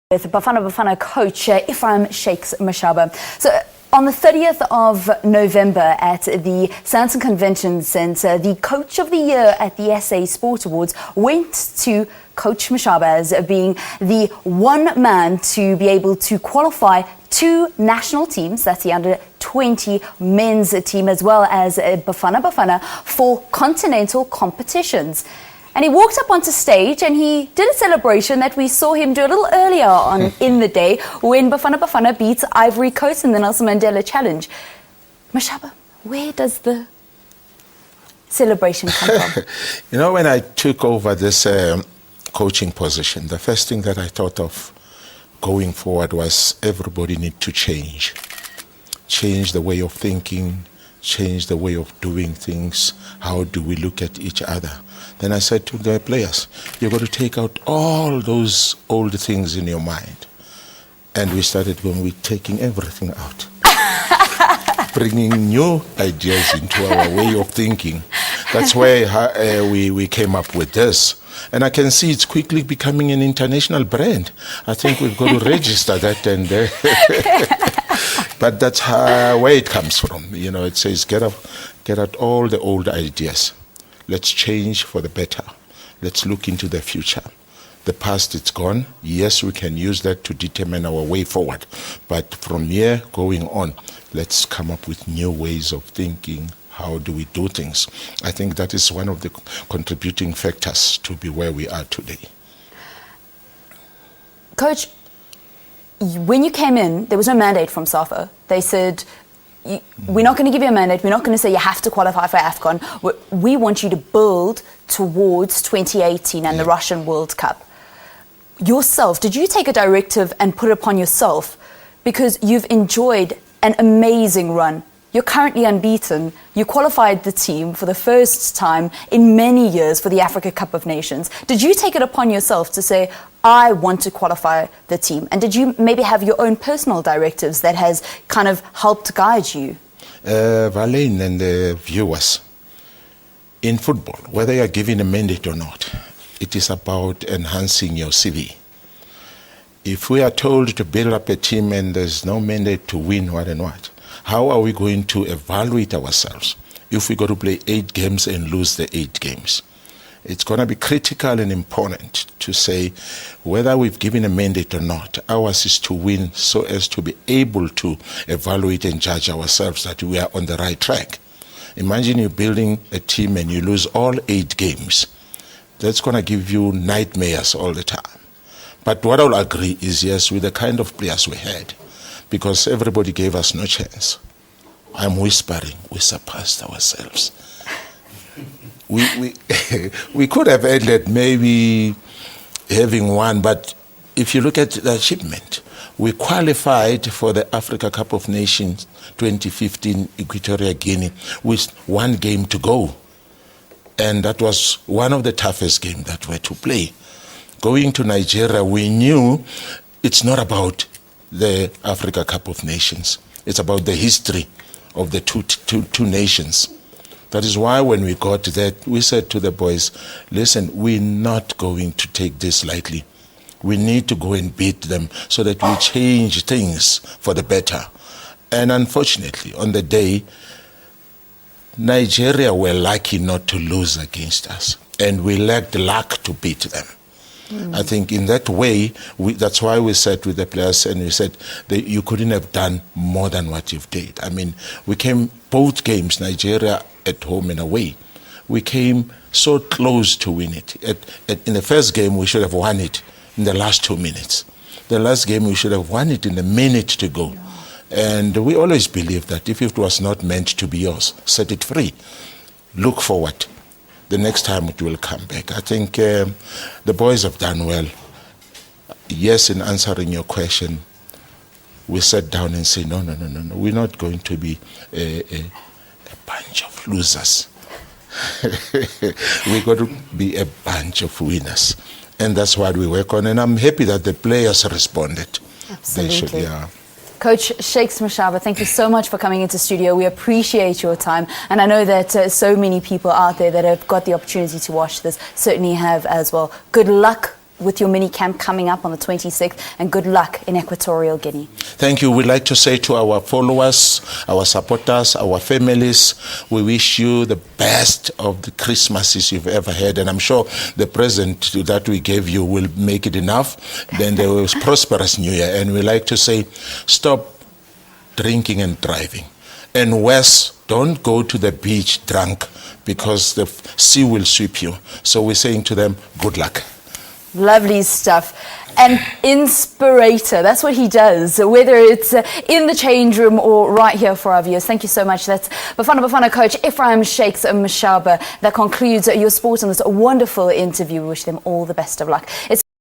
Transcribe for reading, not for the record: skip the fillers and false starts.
With Bafana coach Shakes Mashaba. So on the 30th of November at the Sandton Convention Centre, the Coach of the Year at the SA Sport Awards went to Coach Mashaba as being the one man to be able to qualify two national teams, that's the under-20 men's team, as well as Bafana for continental competitions. And he walked up onto stage and he did a celebration that we saw him do a little earlier on in the day when Bafana beat Ivory Coast in the Nelson Mandela Challenge. Mashaba, where does the celebration come from? You know, when I took over this coaching position, the first thing that I thought of going forward was everybody need to change. Change the way of thinking, change the way of doing things. How do we look at each other? Then I said to the players, you've got to take out all those old things in your mind. And we started when we're taking everything out. Bringing new ideas into our way of thinking. That's where we came up with this. And I can see it's quickly becoming an international brand. I think we've got to register that. And but that's where it comes from. You know, it says get out all the old ideas. Let's change for the better. Let's look into the future. The past, it's gone. Yes, we can use that to determine our way forward. But from here going on, let's come up with new ways of thinking. How do we do things? I think that is one of the contributing factors to be where we are today. Coach, when you came in, there was no mandate from SAFA. They said, we're not going to give you a mandate. We're not going to say you have to qualify for AFCON. We want you to build towards 2018 and the Russian World Cup. Yourself, did you take a directive and put it upon yourself? Because you've enjoyed an amazing run. You're currently unbeaten. You qualified the team for the first time in many years for the Africa Cup of Nations. Did you take it upon yourself to say, I want to qualify the team? And did you maybe have your own personal directives that has kind of helped guide you? Valene and the viewers, in football, whether you're given a mandate or not, it is about enhancing your CV. If we are told to build up a team and there's no mandate to win what and what, how are we going to evaluate ourselves if we go to play 8 games and lose the 8 games? It's going to be critical and important to say whether we've given a mandate or not, ours is to win so as to be able to evaluate and judge ourselves that we are on the right track. Imagine you're building a team and you lose all 8 games. That's going to give you nightmares all the time. But what I'll agree is, yes, with the kind of players we had, because everybody gave us no chance. I'm whispering, we surpassed ourselves. We could have ended maybe having won, but if you look at the achievement, we qualified for the Africa Cup of Nations 2015 Equatorial Guinea with 1 game to go. And that was one of the toughest games that were to play. Going to Nigeria, we knew it's not about the Africa Cup of Nations. It's about the history of the two nations. That is why when we got that, we said to the boys, listen, we're not going to take this lightly. We need to go and beat them so that we change things for the better. And unfortunately, on the day, Nigeria were lucky not to lose against us. And we lacked luck to beat them. I think in that way, that's why we said with the players, and we said that you couldn't have done more than what you've did. I mean, we came both games, Nigeria at home and away. We came so close to win it. In the first game, we should have won it in the last 2 minutes. The last game, we should have won it in a minute to go. And we always believe that if it was not meant to be yours, set it free. Look forward. The next time it will come back. I think the boys have done well. Yes, in answering your question, we sat down and said, no. We're not going to be a bunch of losers. We're going to be a bunch of winners. And that's what we work on. And I'm happy that the players responded. Absolutely. Coach Shakes Mashaba, thank you so much for coming into studio. We appreciate your time. And I know that so many people out there that have got the opportunity to watch this certainly have as well. Good luck with your mini camp coming up on the 26th, and good luck in Equatorial Guinea. Thank you. We'd like to say to our followers, our supporters, our families, we wish you the best of the Christmases you've ever had. And I'm sure the present that we gave you will make it enough. Then there was prosperous New Year. And we like to say, stop drinking and driving. And Wes, don't go to the beach drunk because the sea will sweep you. So we're saying to them, good luck. Lovely stuff. An inspirator, that's what he does, whether it's in the change room or right here for our viewers. Thank you so much. That's Bafana coach Shakes Mashaba. That concludes your sport on this wonderful interview. We wish them all the best of luck.